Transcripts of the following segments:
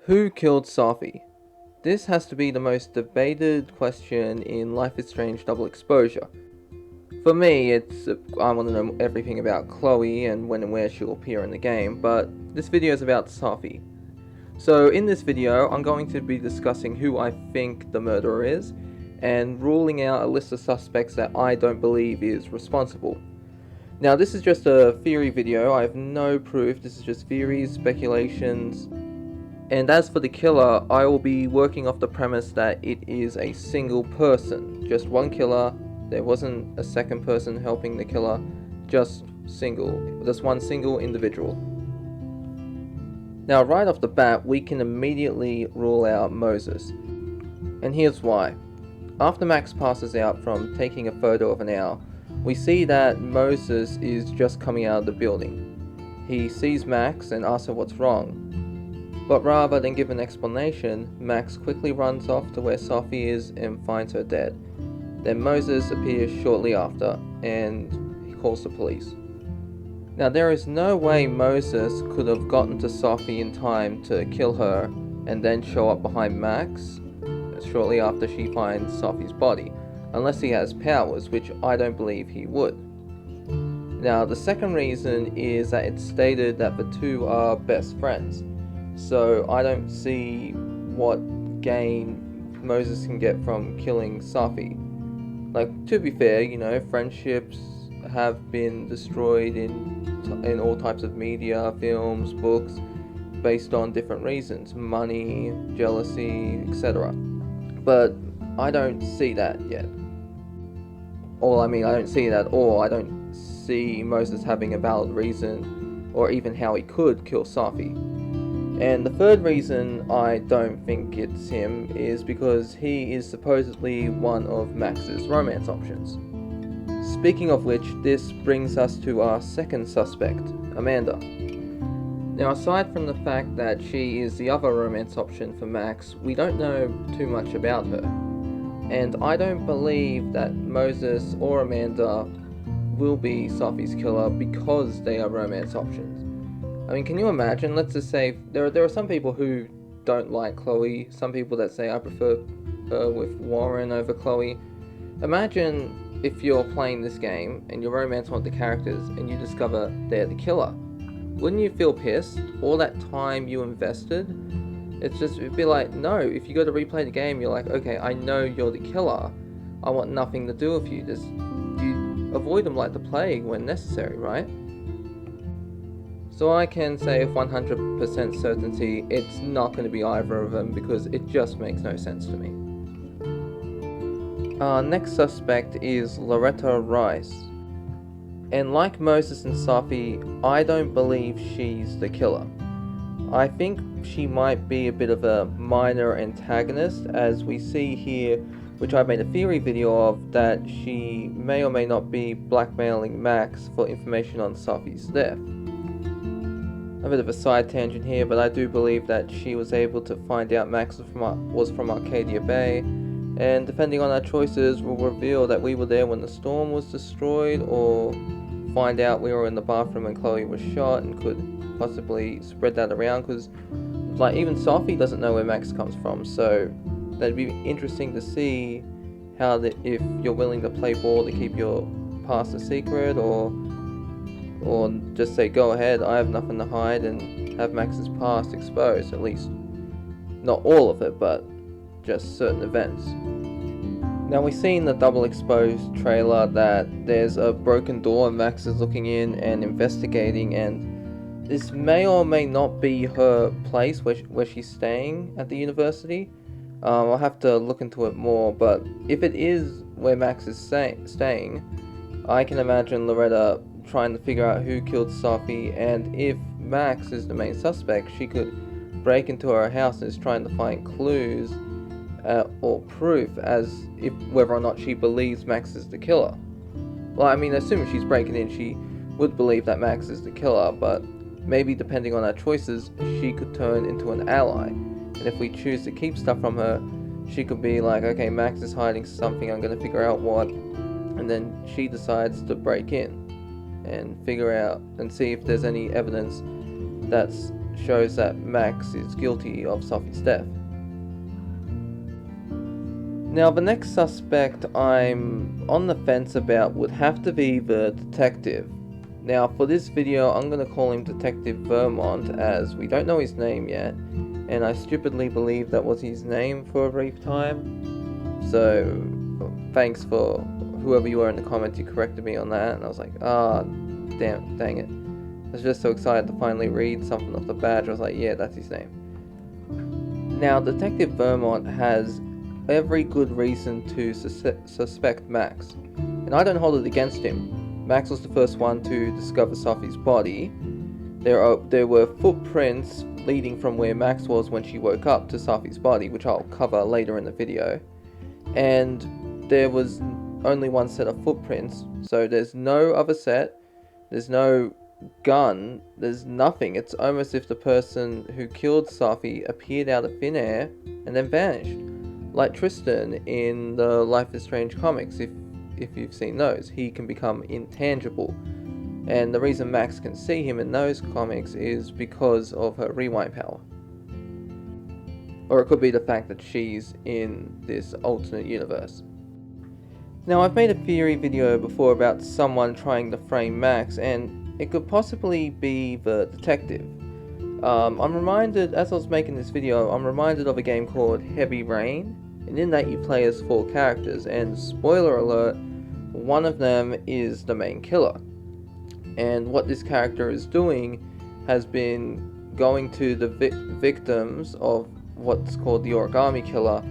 Who killed Safi? This has to be the most debated question in Life is Strange Double Exposure. For me, I want to know everything about Chloe and when and where she'll appear in the game, but this video is about Safi. So in this video, I'm going to be discussing who I think the murderer is, and ruling out a list of suspects that I don't believe is responsible. Now this is just a theory video, I have no proof, this is just theories, speculations. And as for the killer, I will be working off the premise that it is a single person. Just one killer, there wasn't a second person helping the killer, just one single individual. Now right off the bat, we can immediately rule out Moses. And here's why. After Max passes out from taking a photo of an owl, we see that Moses is just coming out of the building. He sees Max and asks her what's wrong. But rather than give an explanation, Max quickly runs off to where Safi is and finds her dead. Then Moses appears shortly after, and he calls the police. Now there is no way Moses could have gotten to Safi in time to kill her and then show up behind Max shortly after she finds Safi's body, unless he has powers, which I don't believe he would. Now the second reason is that it's stated that the two are best friends. So I don't see what gain Moses can get from killing Safi. Like, to be fair, you know, friendships have been destroyed in all types of media, films, books, based on different reasons. Money, jealousy, etc. But I don't see that yet. I don't see it at all. I don't see Moses having a valid reason, or even how he could kill Safi. And the third reason I don't think it's him is because he is supposedly one of Max's romance options. Speaking of which, this brings us to our second suspect, Amanda. Now aside from the fact that she is the other romance option for Max, we don't know too much about her. And I don't believe that Moses or Amanda will be Safi's killer because they are romance options. I mean, can you imagine, let's just say, there are some people who don't like Chloe, some people that say I prefer her with Warren over Chloe. Imagine if you're playing this game and you romance one of the characters and you discover they're the killer. Wouldn't you feel pissed? All that time you invested? It'd be like, no, if you go to replay the game, you're like, okay, I know you're the killer, I want nothing to do with you, you avoid them like the plague when necessary, right? So I can say with 100% certainty, it's not going to be either of them because it just makes no sense to me. Our next suspect is Loretta Rice. And like Moses and Safi, I don't believe she's the killer. I think she might be a bit of a minor antagonist, as we see here, which I made a theory video of, that she may or may not be blackmailing Max for information on Safi's death. A bit of a side tangent here, but I do believe that she was able to find out Max was from Arcadia Bay, and depending on our choices will reveal that we were there when the storm was destroyed, or find out we were in the bathroom when Chloe was shot and could possibly spread that around, because like even Safi doesn't know where Max comes from, so that'd be interesting to see how if you're willing to play ball to keep your past a secret, or just say go ahead, I have nothing to hide, and have Max's past exposed, at least not all of it, but just certain events. Now we see in the double exposed trailer that there's a broken door and Max is looking in and investigating, and this may or may not be her place where she's staying at the university. I'll have to look into it more, but if it is where Max is staying, I can imagine Loretta trying to figure out who killed Safi, and if Max is the main suspect, she could break into her house and is trying to find clues or proof as if whether or not she believes Max is the killer. Well, I mean, assuming she's breaking in, she would believe that Max is the killer, but maybe depending on our choices, she could turn into an ally. And if we choose to keep stuff from her, she could be like, okay, Max is hiding something, I'm going to figure out what, and then she decides to break in and figure out and see if there's any evidence that's shows that Max is guilty of Safi's death. Now, the next suspect I'm on the fence about would have to be the detective. Now, for this video, I'm going to call him Detective Vermont, as we don't know his name yet, and I stupidly believed that was his name for a brief time. So, thanks for whoever you were in the comments, you corrected me on that, and I was like, dang it. I was just so excited to finally read something off the badge. I was like, yeah, that's his name. Now, Detective Vermont has every good reason to suspect Max, and I don't hold it against him. Max was the first one to discover Safi's body. There were footprints leading from where Max was when she woke up to Safi's body, which I'll cover later in the video. And there was only one set of footprints, so there's no other set, there's no gun, there's nothing. It's almost as if the person who killed Safi appeared out of thin air and then vanished. Like Tristan in the Life is Strange comics, if you've seen those, he can become intangible. And the reason Max can see him in those comics is because of her rewind power. Or it could be the fact that she's in this alternate universe. Now, I've made a theory video before about someone trying to frame Max, and it could possibly be the detective. I'm reminded, as I was making this video, I'm reminded of a game called Heavy Rain, and in that you play as 4 characters, and spoiler alert, one of them is the main killer. And what this character is doing has been going to the victims of what's called the origami killer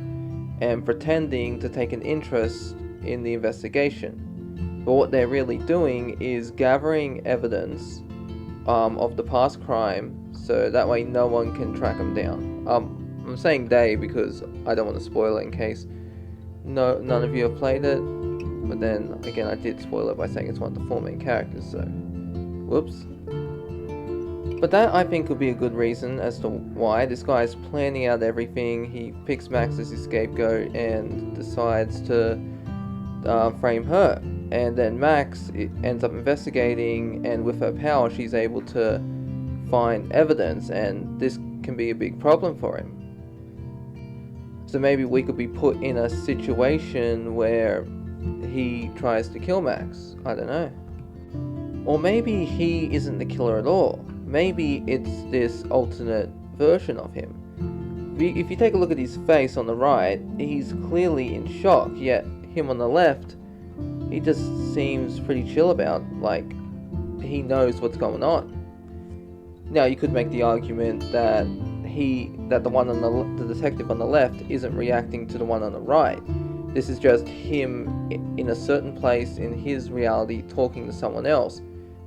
and pretending to take an interest in the investigation. But what they're really doing is gathering evidence of the past crime, so that way no one can track them down. I'm saying they because I don't want to spoil it in case none of you have played it, but then again I did spoil it by saying it's one of the 4 main characters, so whoops. But that, I think, could be a good reason as to why this guy is planning out everything. He picks Max as his scapegoat and decides to frame her. And then Max ends up investigating, and with her power she's able to find evidence, and this can be a big problem for him. So maybe we could be put in a situation where he tries to kill Max. I don't know. Or maybe he isn't the killer at all. Maybe it's this alternate version of him. If you take a look at his face on the right, he's clearly in shock, yet him on the left, he just seems pretty chill about, like, he knows what's going on. Now, you could make the argument that the one on the detective on the left isn't reacting to the one on the right. This is just him in a certain place in his reality talking to someone else,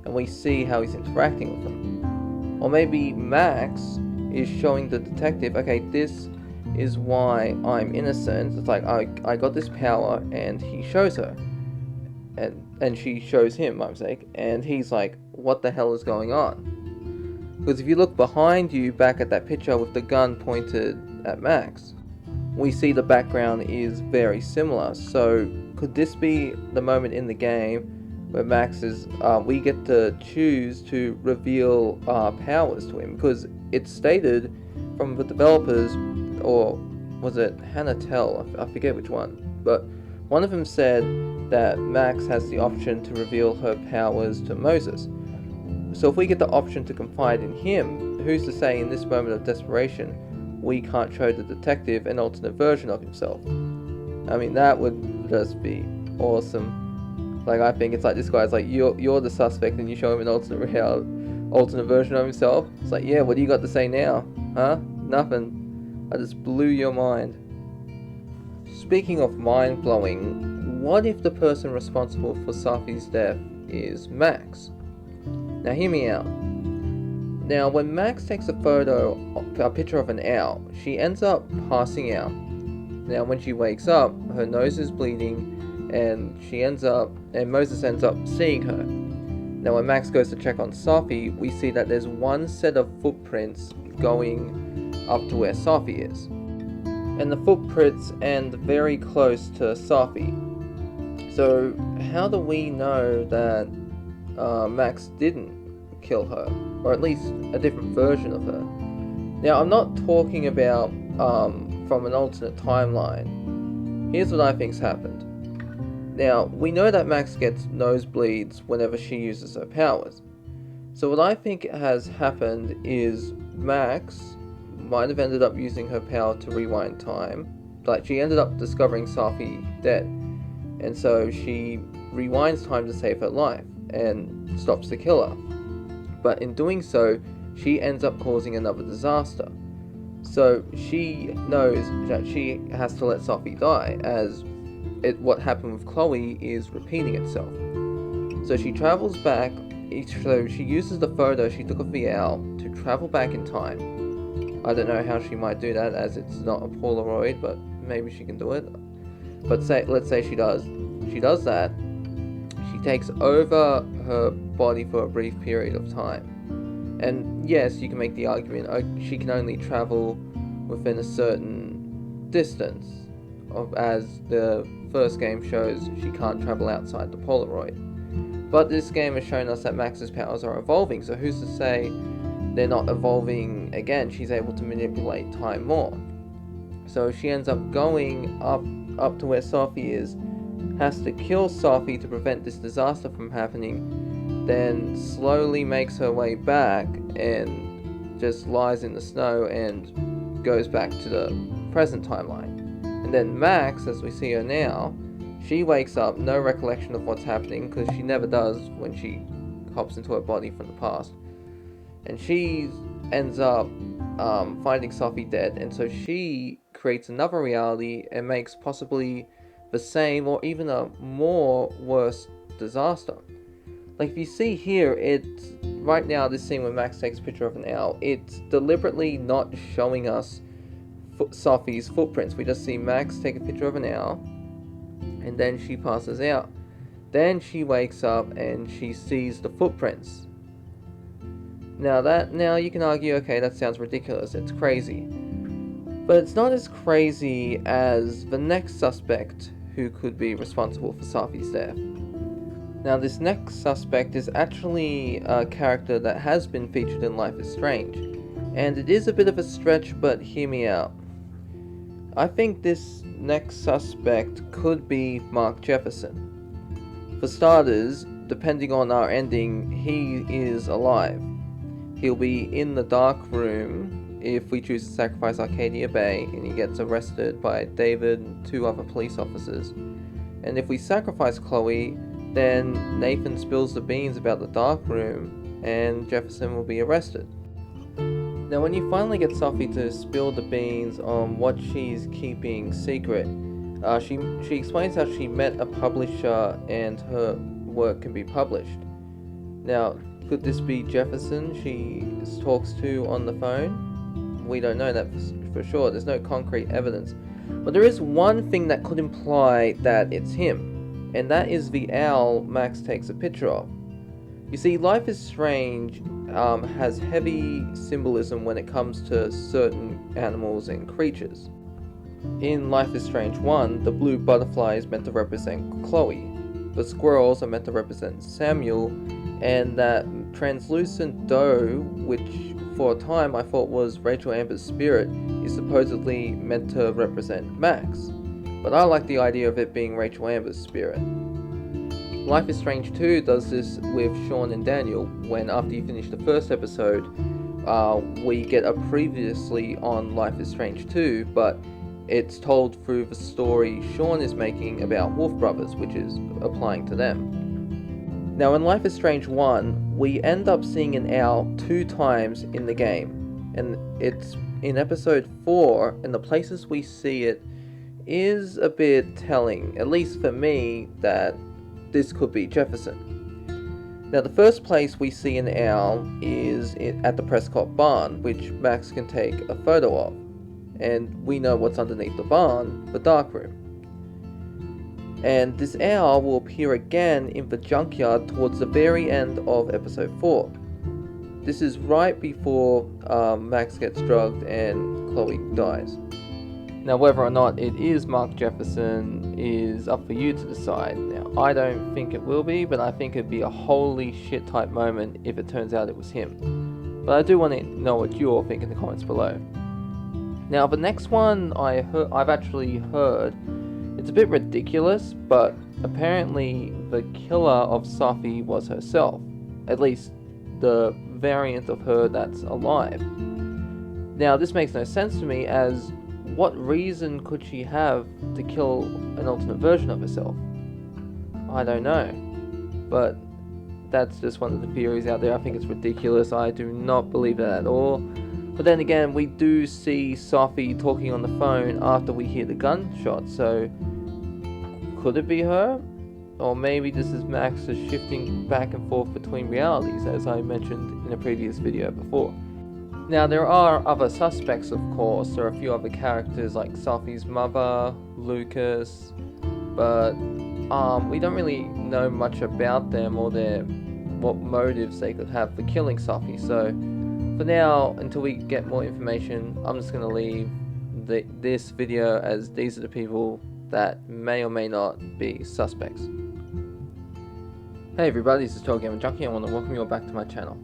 and we see how he's interacting with them. Or maybe Max is showing the detective, okay, this is why I'm innocent. It's like, I got this power, and he shows her. And she shows him, my mistake, and he's like, what the hell is going on? Because if you look behind you, back at that picture with the gun pointed at Max, we see the background is very similar. So could this be the moment in the game where Max is, we get to choose to reveal our powers to him? Because it's stated from the developers, or was it Hannah Tell? I forget which one, but one of them said that Max has the option to reveal her powers to Moses. So if we get the option to confide in him, who's to say in this moment of desperation we can't show the detective an alternate version of himself? I mean, that would just be awesome. Like, I think it's like this guy's like, you're the suspect, and you show him an alternate version of himself. It's like, yeah, what do you got to say now? Huh? Nothing. I just blew your mind. Speaking of mind-blowing, what if the person responsible for Safi's death is Max? Now hear me out. Now when Max takes a picture of an owl, she ends up passing out. Now when she wakes up, her nose is bleeding, and Moses ends up seeing her. Now when Max goes to check on Safi, we see that there's one set of footprints going up to where Safi is. And the footprints end very close to Safi. So how do we know that Max didn't kill her? or at least a different version of her. Now, I'm not talking about from an alternate timeline. Here's what I think's happened. Now, we know that Max gets nosebleeds whenever she uses her powers. So what I think has happened is Max might have ended up using her power to rewind time. Like, she ended up discovering Safi dead, and so she rewinds time to save her life and stops the killer. But in doing so, she ends up causing another disaster. So she knows that she has to let Safi die, as what happened with Chloe is repeating itself. So she travels back, so she uses the photo she took of the owl to travel back in time. I don't know how she might do that, as it's not a Polaroid, but maybe she can do it. But let's say she does. She does that. She takes over her body for a brief period of time. And yes, you can make the argument she can only travel within a certain distance, as the first game shows she can't travel outside the Polaroid. But this game has shown us that Max's powers are evolving, so who's to say they're not evolving again? She's able to manipulate time more. So she ends up going up to where Safi is, has to kill Safi to prevent this disaster from happening, then slowly makes her way back and just lies in the snow and goes back to the present timeline. And then Max, as we see her now, she wakes up, no recollection of what's happening, because she never does when she hops into her body from the past. And she ends up finding Safi dead, and so she creates another reality and makes possibly the same or even a more worse disaster. Like, if you see here, it's right now, this scene where Max takes a picture of an owl, it's deliberately not showing us Safi's footprints. We just see Max take a picture of an owl, and then she passes out. Then she wakes up and she sees the footprints. Now you can argue, okay, that sounds ridiculous, it's crazy. But it's not as crazy as the next suspect who could be responsible for Safi's death. Now, this next suspect is actually a character that has been featured in Life is Strange. And it is a bit of a stretch, but hear me out. I think this next suspect could be Mark Jefferson. For starters, depending on our ending, he is alive. He'll be in the dark room if we choose to sacrifice Arcadia Bay, and he gets arrested by David and 2 other police officers. And if we sacrifice Chloe, then Nathan spills the beans about the dark room, and Jefferson will be arrested. Now, when you finally get Safi to spill the beans on what she's keeping secret, she explains how she met a publisher and her work can be published. Now, could this be Jefferson she talks to on the phone? We don't know that for sure. There's no concrete evidence. But there is one thing that could imply that it's him, and that is the owl Max takes a picture of. You see, Life is Strange has heavy symbolism when it comes to certain animals and creatures. In Life is Strange 1, the blue butterfly is meant to represent Chloe, the squirrels are meant to represent Samuel, and that translucent doe, which for a time I thought was Rachel Amber's spirit, is supposedly meant to represent Max. But I like the idea of it being Rachel Amber's spirit. Life is Strange 2 does this with Sean and Daniel, when after you finish the first episode, we get a previously on Life is Strange 2, but it's told through the story Sean is making about Wolf Brothers, which is applying to them. Now, in Life is Strange 1, we end up seeing an owl 2 times in the game, and it's in episode 4, and the places we see it is a bit telling, at least for me, that this could be Jefferson. Now, the first place we see an owl is at the Prescott barn, which Max can take a photo of. And we know what's underneath the barn, the dark room. And this owl will appear again in the junkyard towards the very end of episode 4. This is right before Max gets drugged and Chloe dies. Now, whether or not it is Mark Jefferson is up for you to decide. Now, I don't think it will be, but I think it'd be a holy shit type moment if it turns out it was him. but I do want to know what you all think in the comments below. Now, the next one I've actually heard, it's a bit ridiculous, but apparently the killer of Safi was herself. At least the variant of her that's alive. Now, this makes no sense to me, as what reason could she have to kill an alternate version of herself? I don't know, but that's just one of the theories out there. I think it's ridiculous. I do not believe that at all. But then again, we do see Safi talking on the phone after we hear the gunshot, so could it be her? Or maybe this is Max just shifting back and forth between realities, as I mentioned in a previous video before. Now, there are other suspects, of course. There are a few other characters like Safi's mother, Lucas, but we don't really know much about them or what motives they could have for killing Safi. So for now, until we get more information, I'm just going to leave this video as these are the people that may or may not be suspects. Hey everybody, this is TotalGamerJunkie. I want to welcome you all back to my channel.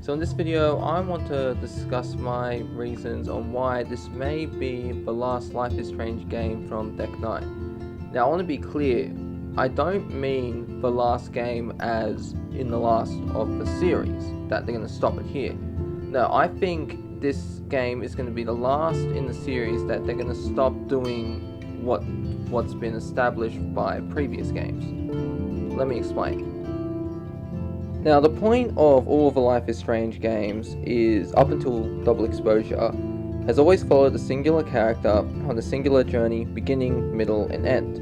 So in this video, I want to discuss my reasons on why this may be the last Life is Strange game from Deck 9. Now, I want to be clear, I don't mean the last game as in the last of the series, that they're going to stop it here. No, I think this game is going to be the last in the series that they're going to stop doing what's been established by previous games. Let me explain. Now, the point of all of the Life is Strange games is, up until Double Exposure, has always followed a singular character on a singular journey, beginning, middle, and end.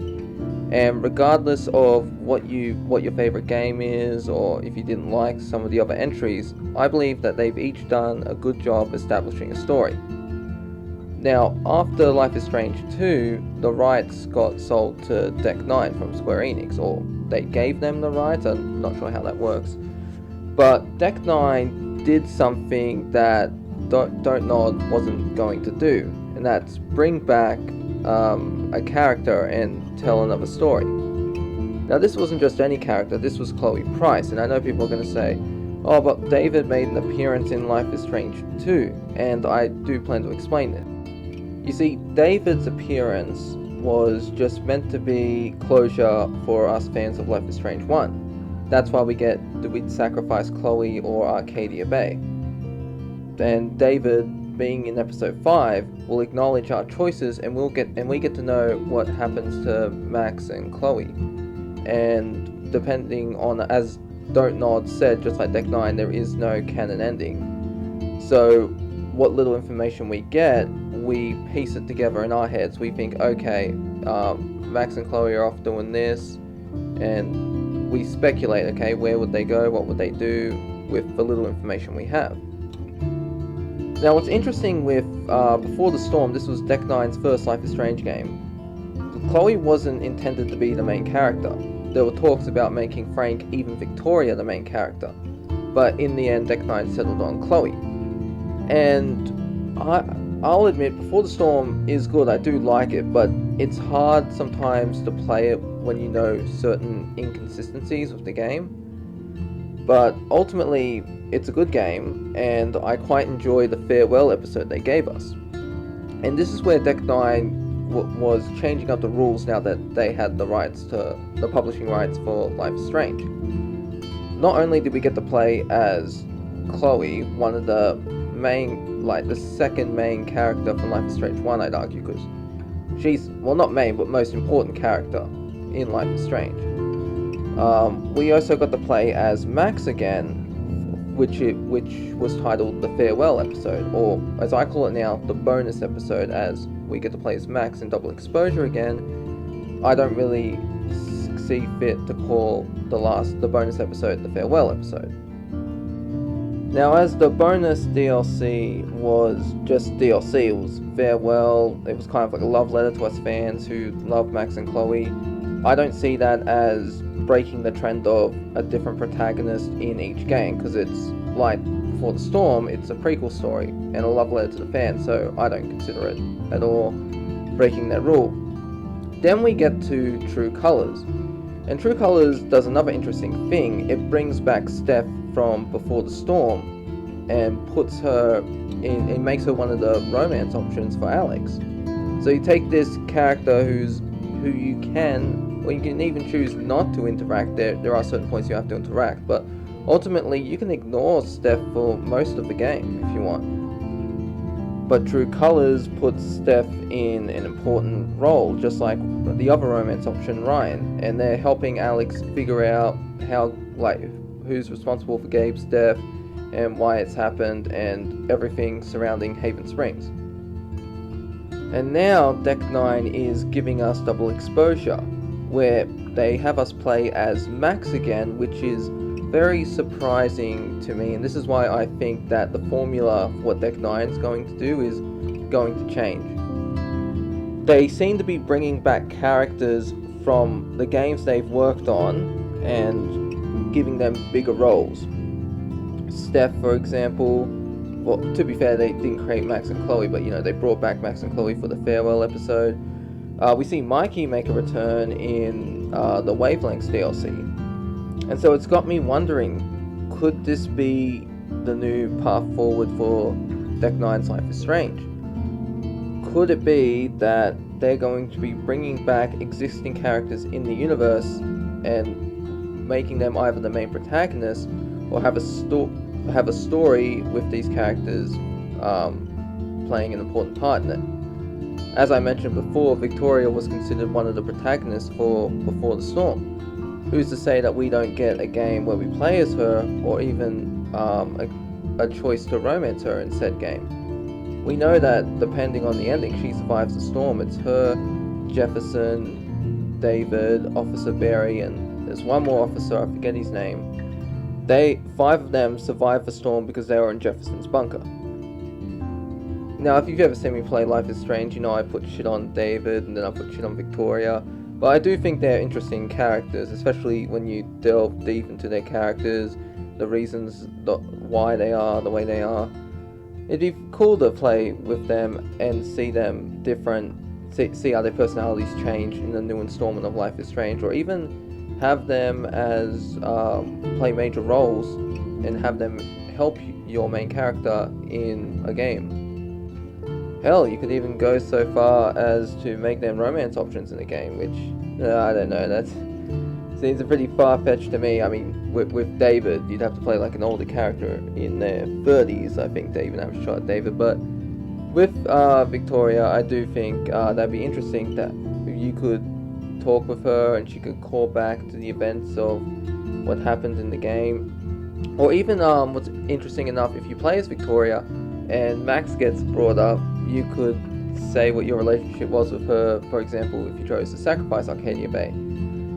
And regardless of what your favorite game is, or if you didn't like some of the other entries, I believe that they've each done a good job establishing a story. Now, after Life is Strange 2, the rights got sold to Deck 9 from Square Enix, or they gave them the rights. I'm not sure how that works. But Deck 9 did something that Don't Nod wasn't going to do, and that's bring back a character and tell another story. Now, this wasn't just any character, this was Chloe Price, and I know people are going to say, oh, but David made an appearance in Life is Strange 2, and I do plan to explain it. You see, David's appearance was just meant to be closure for us fans of Life is Strange 1. That's why we'd sacrifice Chloe or Arcadia Bay. And David, being in episode 5, will acknowledge our choices, and we get to know what happens to Max and Chloe. And depending on, as Don't Nod said, just like Deck 9, there is no canon ending. So what little information we get, we piece it together in our heads. We think, okay, Max and Chloe are off doing this, and we speculate, okay, where would they go, what would they do with the little information we have. Now, what's interesting with Before the Storm, this was Deck 9's first Life is Strange game. Chloe wasn't intended to be the main character. There were talks about making Frank, even Victoria, the main character. But in the end, Deck 9 settled on Chloe. And I'll admit, Before the Storm is good, I do like it, but it's hard sometimes to play it when you know certain inconsistencies with the game. But ultimately, it's a good game, and I quite enjoy the farewell episode they gave us. And this is where Deck 9 was changing up the rules now that they had the publishing rights for Life is Strange. Not only did we get to play as Chloe, one of the main, the second main character from Life is Strange 1, I'd argue, because she's, well, not main, but most important character in Life is Strange. We also got to play as Max again, which was titled the farewell episode, or as I call it now, the bonus episode, as we get to play as Max in Double Exposure again. I don't really see fit to call the bonus episode the farewell episode. Now, as the bonus DLC was just DLC, it was farewell, it was kind of like a love letter to us fans who love Max and Chloe. I don't see that as breaking the trend of a different protagonist in each game, because it's like Before the Storm, it's a prequel story and a love letter to the fans, so I don't consider it at all breaking that rule. Then we get to True Colors, and True Colors does another interesting thing. It brings back Steph from Before the Storm, and puts her in, it makes her one of the romance options for Alex. So you take this character who you can, or you can even choose not to interact. There are certain points you have to interact, but ultimately you can ignore Steph for most of the game if you want. But True Colors puts Steph in an important role, just like the other romance option, Ryan, and they're helping Alex figure out how, like, who's responsible for Gabe's death and why it's happened and everything surrounding Haven Springs. And now Deck 9 is giving us double exposure, where they have us play as Max again, which is very surprising to me, and this is why I think that the formula of what Deck 9 is going to do is going to change. They seem to be bringing back characters from the games they've worked on and giving them bigger roles. Steph, for example, well, to be fair, they didn't create Max and Chloe, but you know, they brought back Max and Chloe for the farewell episode. We see Mikey make a return in the Wavelengths DLC. And so it's got me wondering, could this be the new path forward for Deck 9's Life is Strange? Could it be that they're going to be bringing back existing characters in the universe and making them either the main protagonists or have a story with these characters playing an important part in it? As I mentioned before, Victoria was considered one of the protagonists for Before the Storm. Who's to say that we don't get a game where we play as her, or even a choice to romance her in said game? We know that depending on the ending, she survives the storm. It's her, Jefferson, David, Officer Barry, and there's one more officer, I forget his name. 5 of them survived the storm because they were in Jefferson's bunker. Now, if you've ever seen me play Life is Strange, you know I put shit on David and then I put shit on Victoria. But I do think they're interesting characters, especially when you delve deep into their characters, the reasons why they are the way they are. It'd be cool to play with them and see them different, see how their personalities change in the new installment of Life is Strange, or even have them as play major roles and have them help your main character in a game. Hell, you could even go so far as to make them romance options in the game, which, I don't know, that seems pretty far-fetched to me. I mean, with David, you'd have to play like an older character in their 30s, I think, to even have a shot at David. But with Victoria, I do think that'd be interesting, that you could talk with her and she could call back to the events of what happened in the game. Or even, what's interesting enough, if you play as Victoria and Max gets brought up, you could say what your relationship was with her. For example, if you chose to sacrifice Arcadia Bay,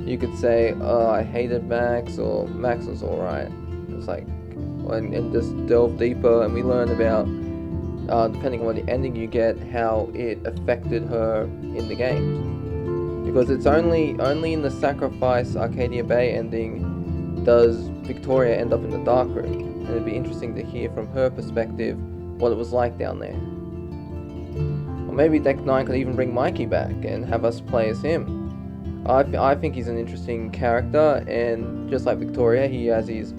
you could say, oh, I hated Max, or Max was alright. It's like, and just delve deeper, and we learn about, depending on what the ending you get, how it affected her in the games. Because it's only in the sacrifice Arcadia Bay ending does Victoria end up in the dark room, and it'd be interesting to hear from her perspective what it was like down there. Or maybe Deck 9 could even bring Mikey back and have us play as him. I think he's an interesting character, and just like Victoria, he has his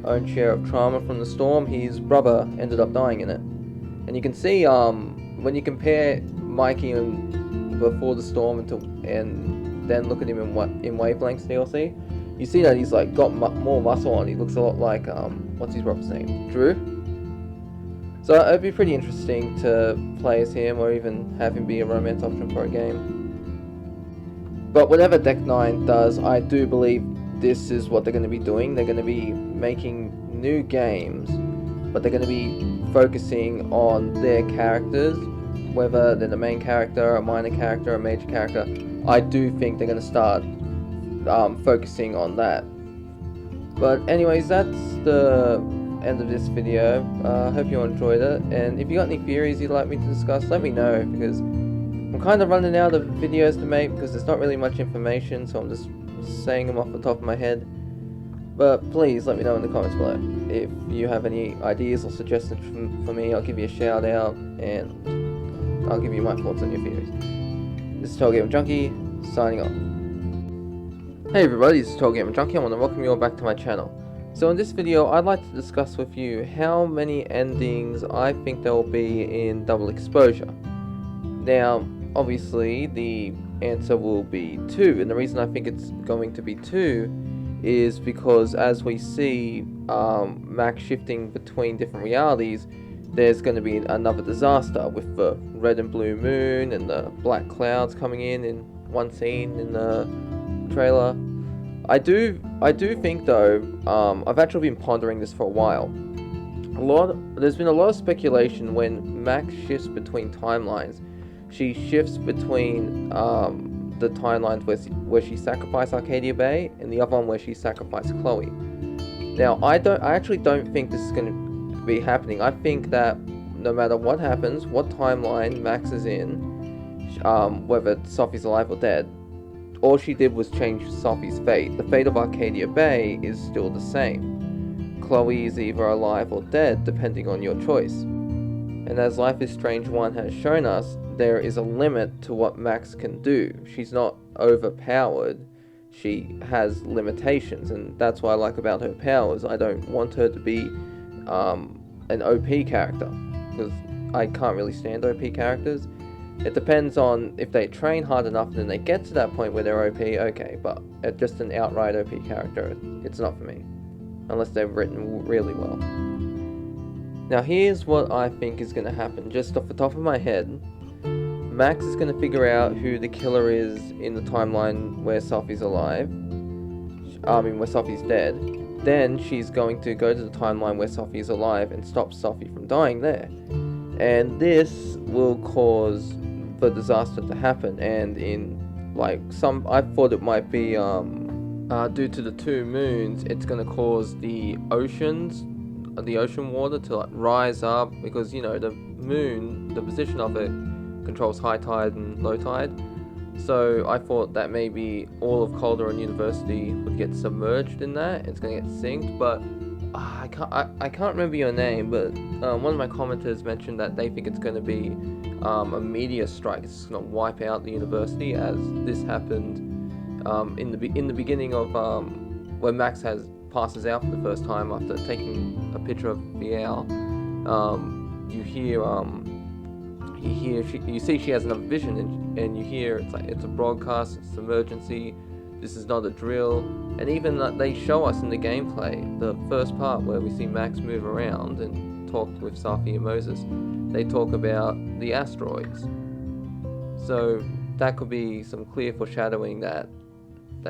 own share of trauma from the storm. His brother ended up dying in it. And you can see, when you compare Mikey in Before the Storm and then look at him in Wavelengths DLC, you see that he's like got more muscle on. He looks a lot like, what's his brother's name? Drew? So it'd be pretty interesting to play as him, or even have him be a romance option for a game. But whatever Deck 9 does, I do believe this is what they're going to be doing. They're going to be making new games, but they're going to be focusing on their characters, whether they're the main character, a minor character, a major character. I do think they're going to start focusing on that. But anyways, that's the end of this video. I hope you enjoyed it, and if you got any theories you'd like me to discuss, let me know, because I'm kind of running out of videos to make because there's not really much information, so I'm just saying them off the top of my head. But please let me know in the comments below. If you have any ideas or suggestions for me, I'll give you a shout out and I'll give you my thoughts on your theories. This is TotalGamerJunkie, signing off. Hey everybody, this is TotalGamerJunkie. I want to welcome you all back to my channel. So in this video, I'd like to discuss with you how many endings I think there will be in Double Exposure. Now, obviously, the answer will be 2, and the reason I think it's going to be 2 is because as we see Max shifting between different realities, there's going to be another disaster with the red and blue moon and the black clouds coming in one scene in the trailer. I do think though, I've actually been pondering this for a while. There's been a lot of speculation when Max shifts between timelines. She shifts between the timelines where she sacrificed Arcadia Bay and the other one where she sacrificed Chloe. Now, I actually don't think this is going to be happening. I think that no matter what happens, what timeline Max is in, whether Safi's alive or dead, all she did was change Safi's fate. The fate of Arcadia Bay is still the same. Chloe is either alive or dead, depending on your choice. And as Life is Strange 1 has shown us, there is a limit to what Max can do. She's not overpowered, she has limitations, and that's what I like about her powers. I don't want her to be an OP character, because I can't really stand OP characters. It depends on if they train hard enough and then they get to that point where they're OP, okay, but just an outright OP character, it's not for me. Unless they're written really well. Now here's what I think is going to happen, just off the top of my head. Max is going to figure out who the killer is in the timeline where Safi's alive. Where Safi's dead. Then she's going to go to the timeline where Safi's alive and stop Safi from dying there. And this will cause the disaster to happen, and I thought it might be due to the 2 moons, it's going to cause the ocean water to rise up, because the moon, the position of it controls high tide and low tide. So I thought that maybe all of Calder University would get submerged in that. It's going to get synced, but I can't remember your name, but one of my commenters mentioned that they think it's going to be a meteor strike. It's going to wipe out the university, as this happened in the beginning of when Max passes out for the first time after taking a picture of the owl. You see she has another vision, and you hear it's a broadcast, it's an emergency, this is not a drill. And even they show us in the gameplay, the first part where we see Max move around and talk with Safi and Moses, they talk about the asteroids. So that could be some clear foreshadowing that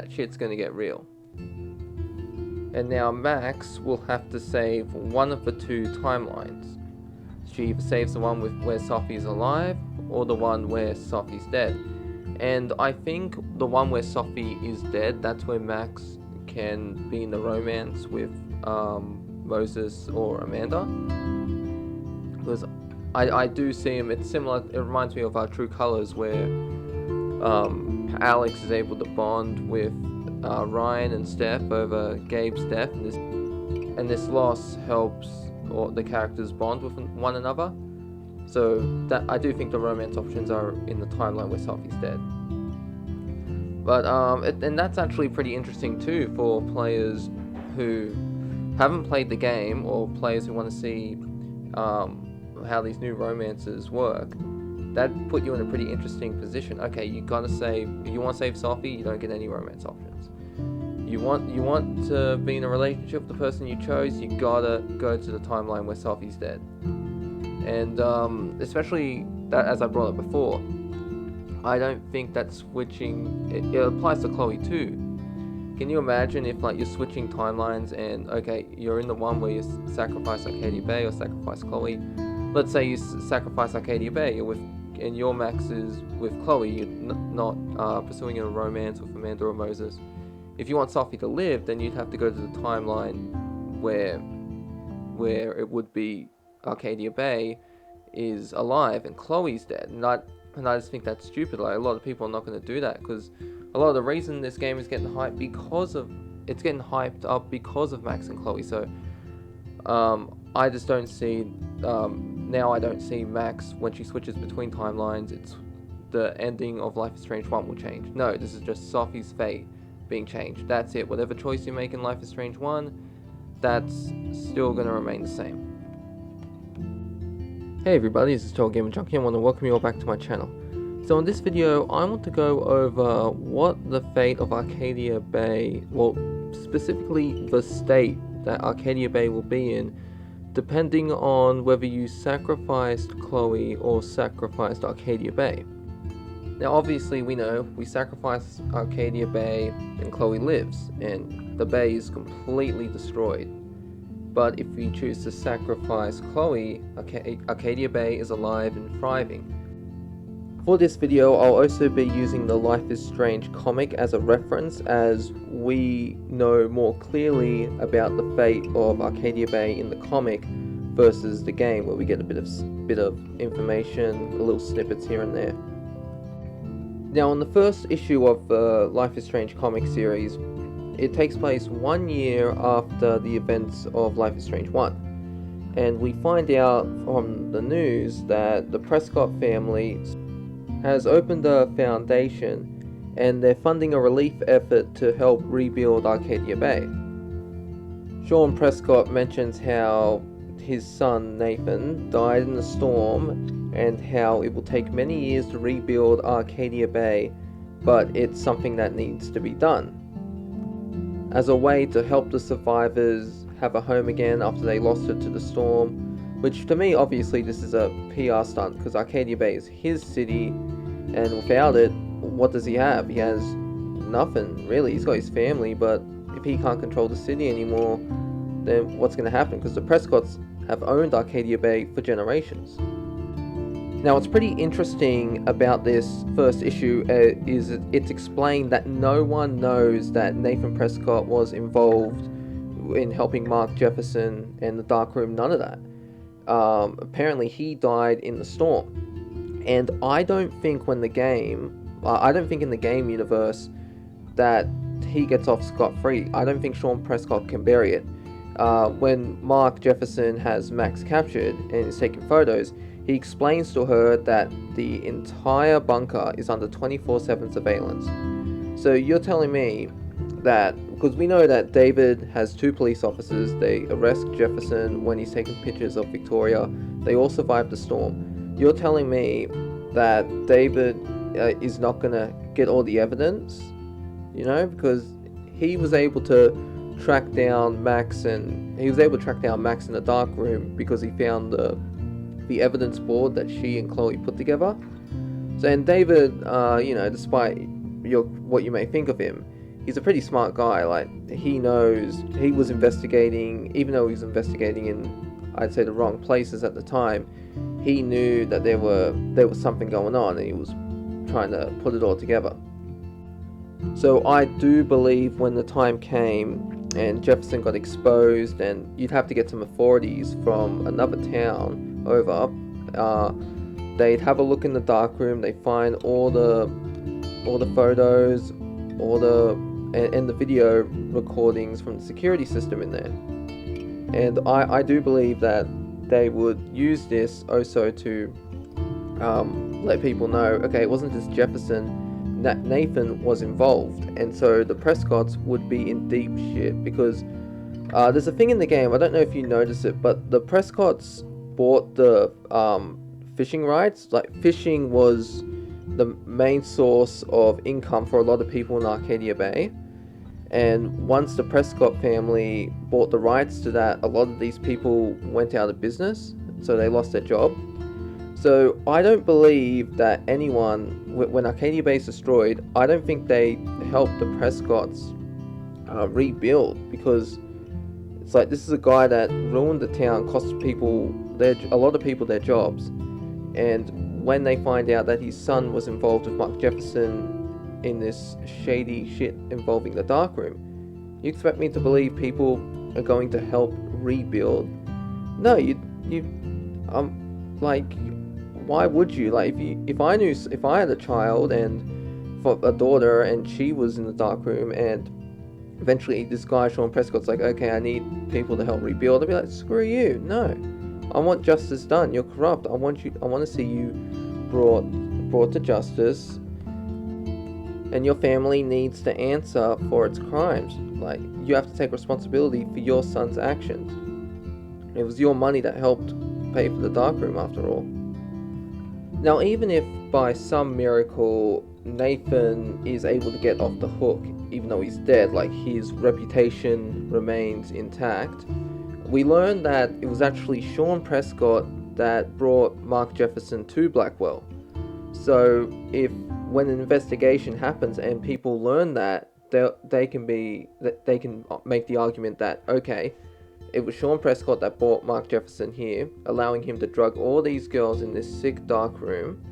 shit's gonna get real. And now Max will have to save one of the 2 timelines. She either saves the one where Safi's alive, or the one where Safi's dead. And I think the one where Safi is dead, that's where Max can be in the romance with Moses or Amanda. Because I do see him, it's similar, it reminds me of our True Colors, where Alex is able to bond with Ryan and Steph over Gabe's death, and this loss helps the characters bond with one another. So that I do think the romance options are in the timeline where Safi's dead. But and that's actually pretty interesting too for players who haven't played the game, or players who want to see how these new romances work. That put you in a pretty interesting position. Okay, you want to save Safi, you don't get any romance options. You want to be in a relationship with the person you chose, you gotta go to the timeline where Safi's dead. And especially that, as I brought up before, I don't think that switching, it applies to Chloe too. Can you imagine if you're switching timelines, and okay, you're in the one where you sacrifice Arcadia Bay or sacrifice Chloe. Let's say you sacrifice Arcadia Bay, and your Max is with Chloe, you're not pursuing a romance with Amanda or Moses. If you want Safi to live, then you'd have to go to the timeline where it would be Arcadia Bay is alive and Chloe's dead. And I just think that's stupid. A lot of people are not going to do that, because a lot of the reason this game is getting hyped it's getting hyped up because of Max and Chloe. So I just don't see now I don't see Max when she switches between timelines. It's the ending of Life is Strange 1 will change. No, this is just Safi's fate being changed. That's it. Whatever choice you make in Life is Strange 1, that's still going to remain the same. Hey everybody, this is TotalGamerJunkie. I want to welcome you all back to my channel. So in this video, I want to go over what the fate of Arcadia Bay, well, specifically the state that Arcadia Bay will be in, depending on whether you sacrificed Chloe or sacrificed Arcadia Bay. Now obviously we know we sacrificed Arcadia Bay and Chloe lives, and the bay is completely destroyed. But if we choose to sacrifice Chloe, Arcadia Bay is alive and thriving. For this video, I'll also be using the Life is Strange comic as a reference, as we know more clearly about the fate of Arcadia Bay in the comic versus the game, where we get a bit of information, a little snippets here and there. Now, in the first issue of the Life is Strange comic series, it takes place 1 year after the events of Life is Strange 1. And we find out from the news that the Prescott family has opened a foundation and they're funding a relief effort to help rebuild Arcadia Bay. Sean Prescott mentions how his son Nathan died in the storm and how it will take many years to rebuild Arcadia Bay, but it's something that needs to be done as a way to help the survivors have a home again after they lost it to the storm. Which to me, obviously this is a PR stunt, because Arcadia Bay is his city, and without it, what does he have? He has nothing really. He's got his family, but if he can't control the city anymore, then what's going to happen? Because the Prescotts have owned Arcadia Bay for generations. Now, what's pretty interesting about this first issue is it's explained that no one knows that Nathan Prescott was involved in helping Mark Jefferson and the Darkroom, none of that. Apparently he died in the storm. And I don't think in the game universe that he gets off scot-free. I don't think Sean Prescott can bury it. When Mark Jefferson has Max captured and is taking photos, he explains to her that the entire bunker is under 24/7 surveillance. So you're telling me that, because we know that David has 2 police officers, they arrest Jefferson when he's taking pictures of Victoria, they all survived the storm. You're telling me that David is not going to get all the evidence, you know, because he was able to track down Max, and he was able to track down Max in the dark room because he found the evidence board that she and Chloe put together. So, and David, you know, despite what you may think of him, he's a pretty smart guy. Like, he knows he was investigating, even though he was investigating in, I'd say, the wrong places at the time. He knew that there was something going on, and he was trying to put it all together. So I do believe when the time came and Jefferson got exposed, and you'd have to get some authorities from another town over, they'd have a look in the dark room, they find all the photos, and the video recordings from the security system in there. And I do believe that they would use this also to let people know, okay, it wasn't just Jefferson, Nathan was involved. And so the Prescotts would be in deep shit, because there's a thing in the game, I don't know if you notice it, but the Prescotts bought the fishing rights. Like, fishing was the main source of income for a lot of people in Arcadia Bay, and once the Prescott family bought the rights to that, a lot of these people went out of business, so they lost their job. So I don't believe that anyone, when Arcadia Bay is destroyed, I don't think they helped the Prescotts rebuild, because it's like, this is a guy that ruined the town, cost people a lot of people their jobs, and when they find out that his son was involved with Mark Jefferson in this shady shit involving the darkroom, you expect me to believe people are going to help rebuild? No, like, why would you? Like, if I had a child and a daughter and she was in the darkroom, and eventually this guy Sean Prescott's like, okay, I need people to help rebuild, I'd be like, screw you, no. I want justice done. You're corrupt. I want to see you brought to justice. and your family needs to answer for its crimes. Like, you have to take responsibility for your son's actions. It was your money that helped pay for the darkroom, after all. Now, even if by some miracle Nathan is able to get off the hook, even though he's dead, like his reputation remains intact, we learn that it was actually Sean Prescott that brought Mark Jefferson to Blackwell. So when an investigation happens and people learn that, they can make the argument that, okay, it was Sean Prescott that brought Mark Jefferson here, allowing him to drug all these girls in this sick dark room.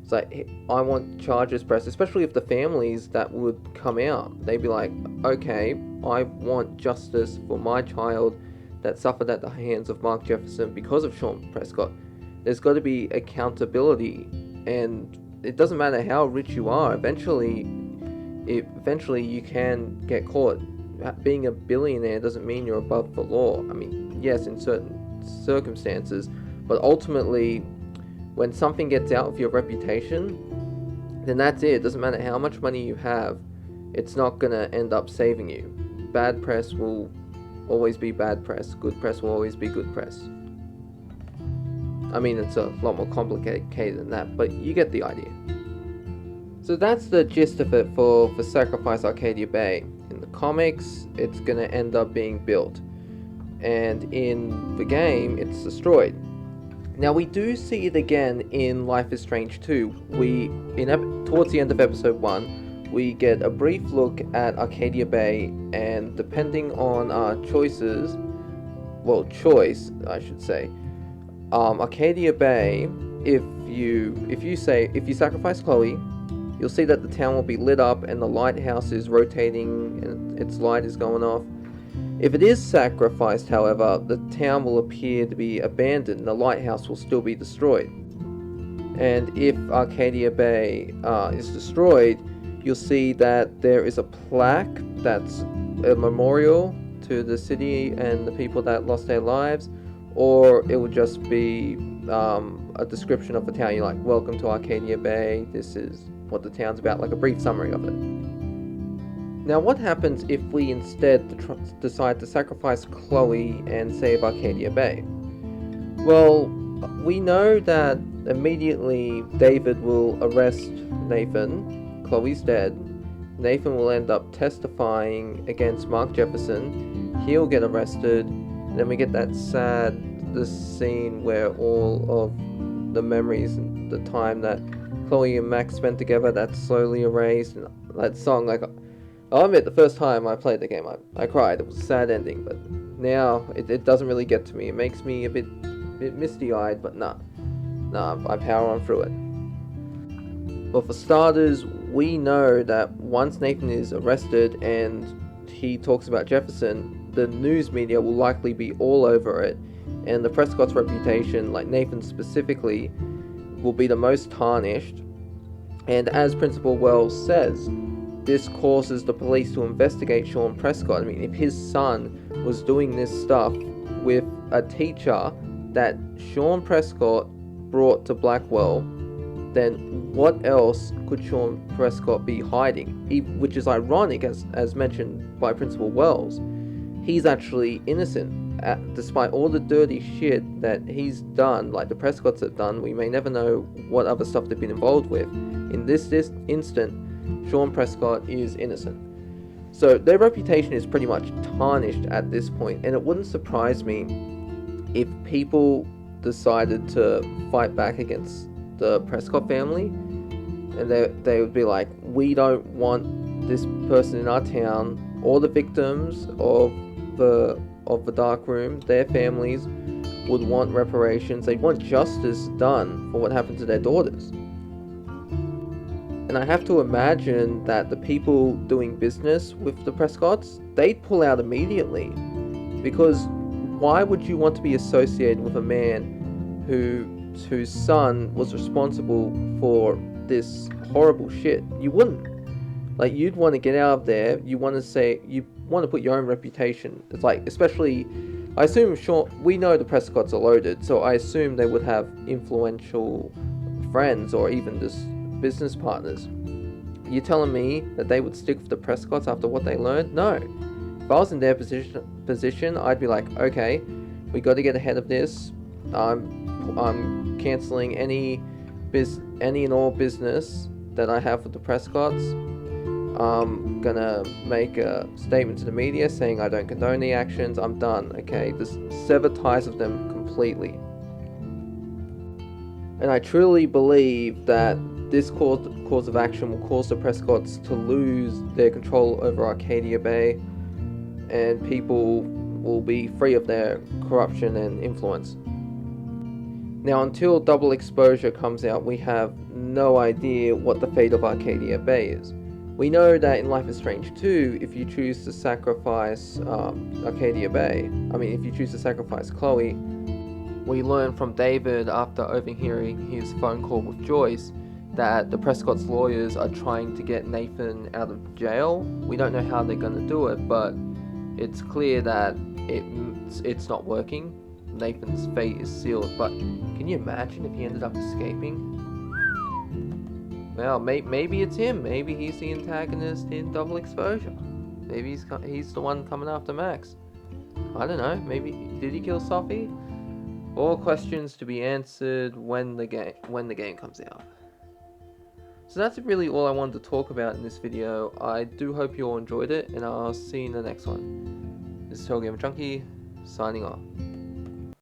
It's like, I want charges pressed, especially if the families that would come out, they'd be like, okay, I want justice for my child that suffered at the hands of Mark Jefferson because of Sean Prescott. There's got to be accountability, and it doesn't matter how rich you are, eventually you can get caught. Being a billionaire doesn't mean you're above the law. I mean, yes, in certain circumstances, but ultimately, when something gets out of your reputation, then that's it. It doesn't matter how much money you have, it's not gonna end up saving you. Bad press will always be bad press. Good press will always be good press. I mean, it's a lot more complicated than that, but you get the idea. So that's the gist of it for Sacrifice Arcadia Bay. In the comics, it's going to end up being built, and in the game, it's destroyed. Now, we do see it again in Life is Strange 2. Towards the end of episode 1, we get a brief look at Arcadia Bay, and depending on our choice, I should say, Arcadia Bay, if you sacrifice Chloe, you'll see that the town will be lit up and the lighthouse is rotating and its light is going off. If it is sacrificed, however, the town will appear to be abandoned and the lighthouse will still be destroyed. And if Arcadia Bay is destroyed, you'll see that there is a plaque that's a memorial to the city and the people that lost their lives, or it will just be a description of the town. You're like, welcome to Arcadia Bay, this is what the town's about, like a brief summary of it. Now, what happens if we instead decide to sacrifice Chloe and save Arcadia Bay? Well, we know that immediately David will arrest Nathan. Chloe's dead. Nathan will end up testifying against Mark Jefferson. He'll get arrested. And then we get that this scene where all of the memories and the time that Chloe and Max spent together, that's slowly erased. And that song, like, I'll admit, the first time I played the game, I cried. It was a sad ending, but now it doesn't really get to me. It makes me a bit misty-eyed, but nah, I power on through it. But for starters, we know that once Nathan is arrested and he talks about Jefferson, the news media will likely be all over it, and the Prescott's reputation, like Nathan specifically, will be the most tarnished. And as Principal Wells says, this causes the police to investigate Sean Prescott. I mean, if his son was doing this stuff with a teacher that Sean Prescott brought to Blackwell, then what else could Sean Prescott be hiding? Which is ironic, as mentioned by Principal Wells. He's actually innocent. Despite all the dirty shit that he's done, like the Prescotts have done, we may never know what other stuff they've been involved with. In this instant, Sean Prescott is innocent. So their reputation is pretty much tarnished at this point, and it wouldn't surprise me if people decided to fight back against the Prescott family, and they would be like, we don't want this person in our town. All the victims of the dark room, their families would want reparations. They want justice done for what happened to their daughters. And I have to imagine that the people doing business with the Prescotts, they'd pull out immediately, because why would you want to be associated with a man whose son was responsible for this horrible shit? You wouldn't. Like, you'd want to get out of there. You want to put your own reputation. It's like, especially, I assume we know the Prescotts are loaded, so I assume they would have influential friends or even just business partners. You telling me that they would stick with the Prescotts after what they learned? No. If I was in their position, I'd be like, okay, we got to get ahead of this. I'm canceling any and all business that I have with the Prescotts. I'm gonna make a statement to the media saying I don't condone the actions. I'm done. Okay, just sever ties with them completely. And I truly believe that this course of action will cause the Prescotts to lose their control over Arcadia Bay, and people will be free of their corruption and influence. Now, until Double Exposure comes out, we have no idea what the fate of Arcadia Bay is. We know that in Life is Strange 2, if you choose to sacrifice Arcadia Bay, if you choose to sacrifice Chloe, we learn from David after overhearing his phone call with Joyce that the Prescott's lawyers are trying to get Nathan out of jail. We don't know how they're going to do it, but it's clear that it's not working. Nathan's fate is sealed, but can you imagine if he ended up escaping? Well, maybe it's him. Maybe he's the antagonist in Double Exposure. Maybe he's the one coming after Max. I don't know. Maybe did he kill Safi? All questions to be answered when the game comes out. So that's really all I wanted to talk about in this video. I do hope you all enjoyed it, and I'll see you in the next one. This is TotalGamerJunkie, signing off.